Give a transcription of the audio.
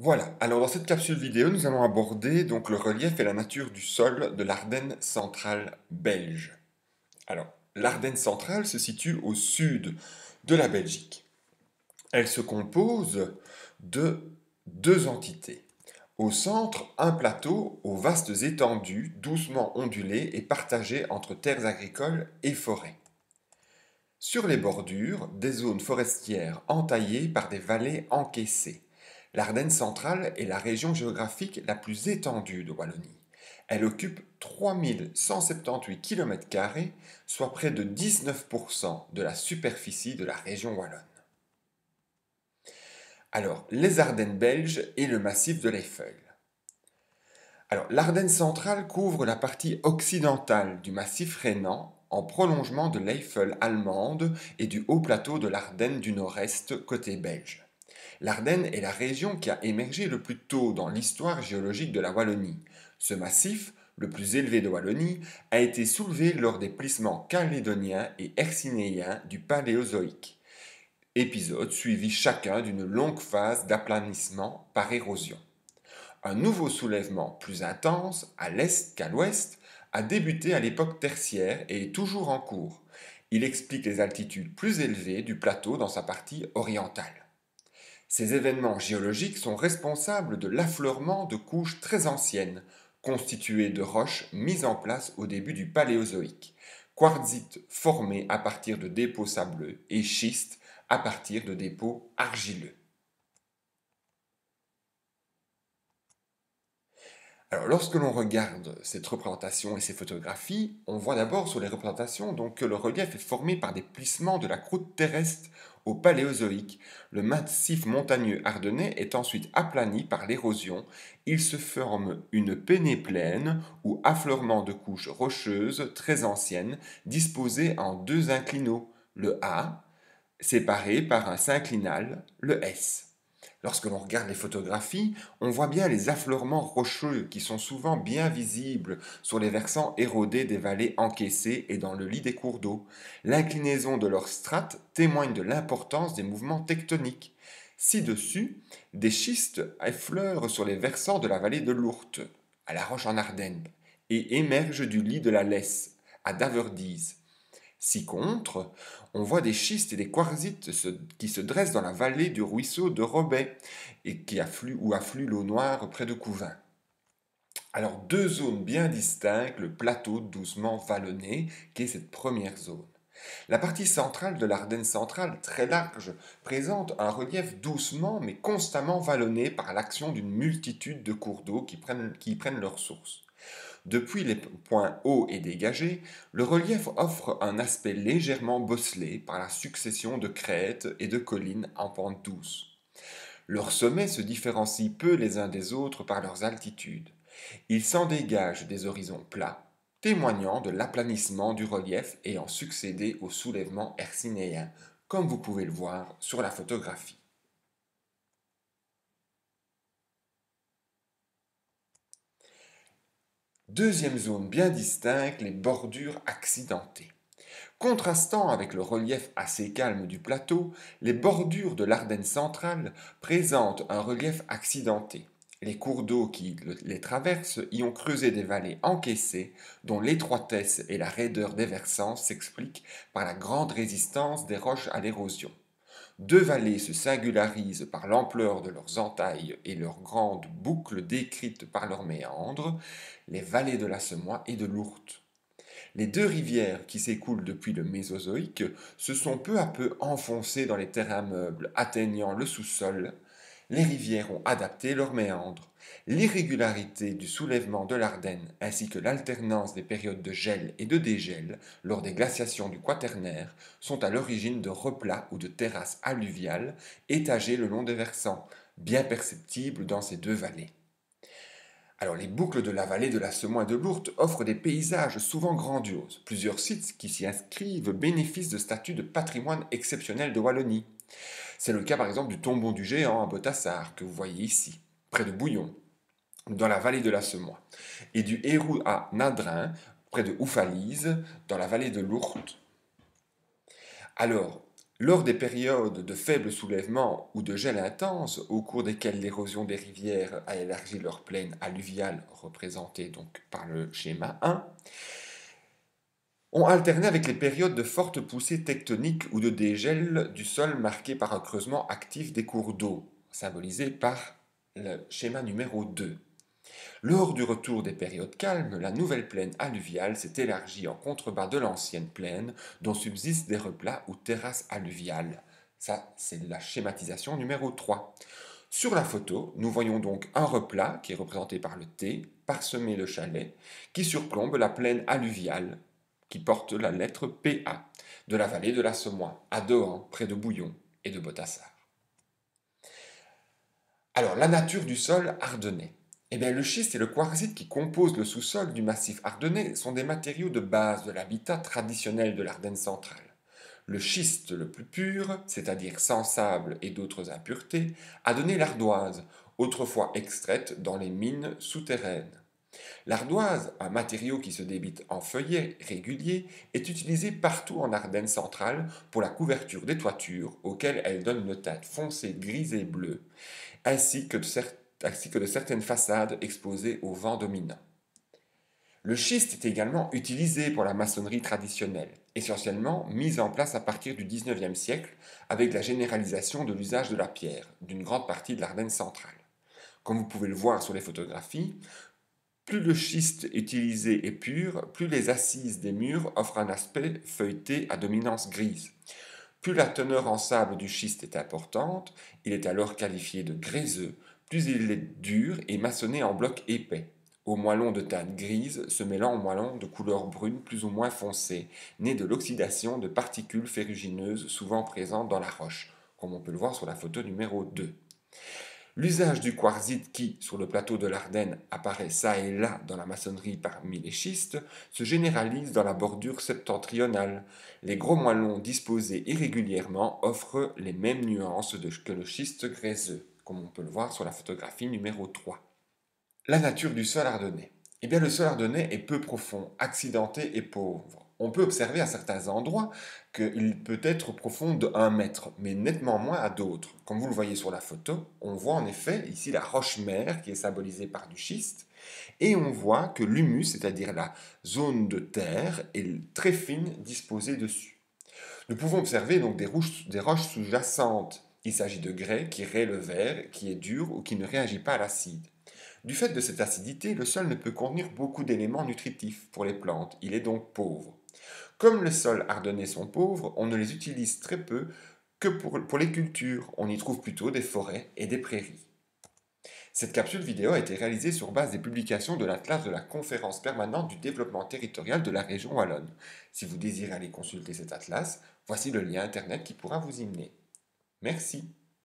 Voilà, alors dans cette capsule vidéo, nous allons aborder donc le relief et la nature du sol de l'Ardenne centrale belge. Alors, l'Ardenne centrale se situe au sud de la Belgique. Elle se compose de deux entités. Au centre, un plateau aux vastes étendues, doucement ondulées et partagées entre terres agricoles et forêts. Sur les bordures, des zones forestières entaillées par des vallées encaissées. L'Ardenne centrale est la région géographique la plus étendue de Wallonie. Elle occupe 3178 km², soit près de 19% de la superficie de la région wallonne. Alors, les Ardennes belges et le massif de l'Eifel. Alors, l'Ardenne centrale couvre la partie occidentale du massif rhénan en prolongement de l'Eifel allemande et du haut plateau de l'Ardenne du nord-est côté belge. L'Ardenne est la région qui a émergé le plus tôt dans l'histoire géologique de la Wallonie. Ce massif, le plus élevé de Wallonie, a été soulevé lors des plissements calédoniens et hercynéens du Paléozoïque, épisodes suivis chacun d'une longue phase d'aplanissement par érosion. Un nouveau soulèvement plus intense, à l'est qu'à l'ouest, a débuté à l'époque tertiaire et est toujours en cours. Il explique les altitudes plus élevées du plateau dans sa partie orientale. Ces événements géologiques sont responsables de l'affleurement de couches très anciennes, constituées de roches mises en place au début du Paléozoïque, quartzites formés à partir de dépôts sableux et schistes à partir de dépôts argileux. Alors, lorsque l'on regarde cette représentation et ces photographies, on voit d'abord sur les représentations que le relief est formé par des plissements de la croûte terrestre au Paléozoïque. Le massif montagneux ardennais est ensuite aplani par l'érosion. Il se forme une pénéplaine ou affleurement de couches rocheuses très anciennes disposées en deux inclinaux, le A, séparé par un synclinal, le S. Lorsque l'on regarde les photographies, on voit bien les affleurements rocheux qui sont souvent bien visibles sur les versants érodés des vallées encaissées et dans le lit des cours d'eau. L'inclinaison de leurs strates témoigne de l'importance des mouvements tectoniques. Ci-dessus, des schistes effleurent sur les versants de la vallée de l'Ourthe, à La Roche-en-Ardenne, et émergent du lit de la Lesse, à Daverdise. Ci-contre, on voit des schistes et des quartzites qui se dressent dans la vallée du ruisseau de Robet et où afflue l'eau noire près de Couvin. Alors deux zones bien distinctes, le plateau doucement vallonné, qui est cette première zone. La partie centrale de l'Ardenne centrale, très large, présente un relief doucement mais constamment vallonné par l'action d'une multitude de cours d'eau qui y prennent leur source. Depuis les points hauts et dégagés, le relief offre un aspect légèrement bosselé par la succession de crêtes et de collines en pente douce. Leurs sommets se différencient peu les uns des autres par leurs altitudes. Il s'en dégage des horizons plats, témoignant de l'aplanissement du relief ayant succédé au soulèvement hercynéen, comme vous pouvez le voir sur la photographie. Deuxième zone bien distincte, les bordures accidentées. Contrastant avec le relief assez calme du plateau, les bordures de l'Ardenne centrale présentent un relief accidenté. Les cours d'eau qui les traversent y ont creusé des vallées encaissées, dont l'étroitesse et la raideur des versants s'expliquent par la grande résistance des roches à l'érosion. Deux vallées se singularisent par l'ampleur de leurs entailles et leurs grandes boucles décrites par leurs méandres, les vallées de la Semois et de l'Ourthe. Les deux rivières qui s'écoulent depuis le Mésozoïque se sont peu à peu enfoncées dans les terrains meubles, atteignant le sous-sol. Les rivières ont adapté leurs méandres. L'irrégularité du soulèvement de l'Ardenne ainsi que l'alternance des périodes de gel et de dégel lors des glaciations du Quaternaire sont à l'origine de replats ou de terrasses alluviales étagées le long des versants, bien perceptibles dans ces deux vallées. Alors, les boucles de la vallée de la Semois et de l'Ourthe offrent des paysages souvent grandioses. Plusieurs sites qui s'y inscrivent bénéficient de statut de patrimoine exceptionnel de Wallonie. C'est le cas par exemple du tombeau du géant à Botassar, que vous voyez ici, près de Bouillon, dans la vallée de la Semois, et du Hérou à Nadrin, près de Oufalise, dans la vallée de l'Ourthe. Alors, Lors des périodes de faible soulèvement ou de gel intense, au cours desquelles l'érosion des rivières a élargi leur plaine alluviale, représentée donc par le schéma 1, ont alterné avec les périodes de forte poussée tectonique ou de dégel du sol marquées par un creusement actif des cours d'eau, symbolisé par le schéma numéro 2. Lors du retour des périodes calmes, la nouvelle plaine alluviale s'est élargie en contrebas de l'ancienne plaine, dont subsistent des replats ou terrasses alluviales. Ça, c'est la schématisation numéro 3. Sur la photo, nous voyons donc un replat, qui est représenté par le T, parsemé de chalets, qui surplombe la plaine alluviale, qui porte la lettre PA, de la vallée de la Semois, à Dohan, près de Bouillon et de Botassar. Alors, la nature du sol ardennais. Eh bien, le schiste et le quartzite qui composent le sous-sol du massif ardennais sont des matériaux de base de l'habitat traditionnel de l'Ardenne centrale. Le schiste le plus pur, c'est-à-dire sans sable et d'autres impuretés, a donné l'ardoise, autrefois extraite dans les mines souterraines. L'ardoise, un matériau qui se débite en feuillets réguliers, est utilisée partout en Ardennes centrale pour la couverture des toitures, auxquelles elle donne une teinte foncée grise et bleue, ainsi que de certaines façades exposées au vent dominant. Le schiste est également utilisé pour la maçonnerie traditionnelle, essentiellement mise en place à partir du XIXe siècle avec la généralisation de l'usage de la pierre d'une grande partie de l'Ardenne centrale. Comme vous pouvez le voir sur les photographies, plus le schiste utilisé est pur, plus les assises des murs offrent un aspect feuilleté à dominance grise. Plus la teneur en sable du schiste est importante, il est alors qualifié de gréseux, plus il est dur et maçonné en blocs épais, aux moellons de teinte grise se mêlant aux moellons de couleur brune plus ou moins foncée, nés de l'oxydation de particules ferrugineuses souvent présentes dans la roche, comme on peut le voir sur la photo numéro 2. L'usage du quartzite qui, sur le plateau de l'Ardenne, apparaît çà et là dans la maçonnerie parmi les schistes, se généralise dans la bordure septentrionale. Les gros moellons disposés irrégulièrement offrent les mêmes nuances que le schiste gréseux, comme on peut le voir sur la photographie numéro 3. La nature du sol ardennais. Eh bien, le sol ardennais est peu profond, accidenté et pauvre. On peut observer à certains endroits qu'il peut être profond de 1 mètre, mais nettement moins à d'autres. Comme vous le voyez sur la photo, on voit en effet ici la roche-mère qui est symbolisée par du schiste, et on voit que l'humus, c'est-à-dire la zone de terre, est très fine disposée dessus. Nous pouvons observer donc des roches sous-jacentes. Il s'agit de grès qui raie le verre, qui est dur ou qui ne réagit pas à l'acide. Du fait de cette acidité, le sol ne peut contenir beaucoup d'éléments nutritifs pour les plantes, il est donc pauvre. Comme les sols ardennais sont pauvres, on ne les utilise très peu que pour les cultures, on y trouve plutôt des forêts et des prairies. Cette capsule vidéo a été réalisée sur base des publications de l'Atlas de la Conférence permanente du développement territorial de la région wallonne. Si vous désirez aller consulter cet atlas, voici le lien internet qui pourra vous y mener. Merci.